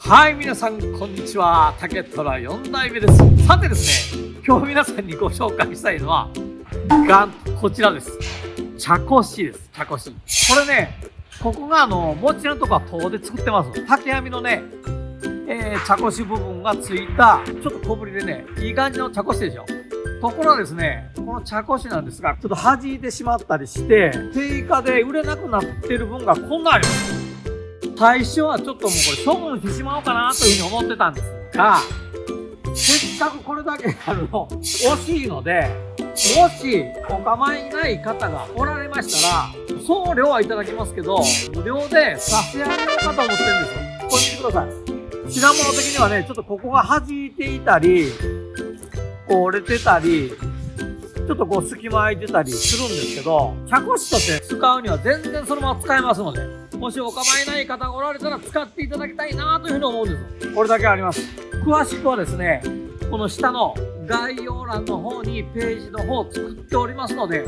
はい、皆さん、こんにちは。竹虎4代目です。さてですね、今日皆さんにご紹介したいのは、こちらです。茶こしです。茶こし。これね、ここが餅のとこは籐で作ってます。竹編みのね、茶こし部分がついた、ちょっと小ぶりでね、いい感じの茶こしでしょ。ところがですね、この茶こしなんですが、ちょっと弾いてしまったりして、定価で売れなくなってる分がこんなんあります。最初はちょっともうこれ処分してしまおうかなというふうに思ってたんですが、せっかくこれだけ惜しいので、もしお構いない方がおられましたら、送料はいただきますけど、無料で差し上げようかと思ってるんですよ。これ見てください。品物的にはね、ちょっとここが弾いていたり、こう折れてたり、ちょっとこう隙間空いてたりするんですけど、茶こしとして使うには全然そのまま使えますので、もしお構いない方がおられたら使っていただきたいなというふうに思うんです。これだけあります。詳しくはですね、この下の概要欄の方にページの方を作っておりますので、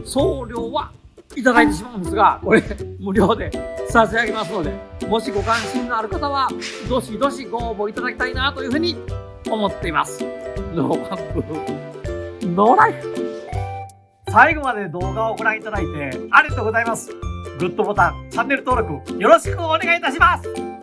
送料はいただいてしまうんですが、これ無料で差し上げますので、もしご関心のある方はどしどしご応募いただきたいなというふうに思っています。ノーワンプノーライフ。最後まで動画をご覧いただいてありがとうございます。グッドボタン、チャンネル登録よろしくお願いいたします。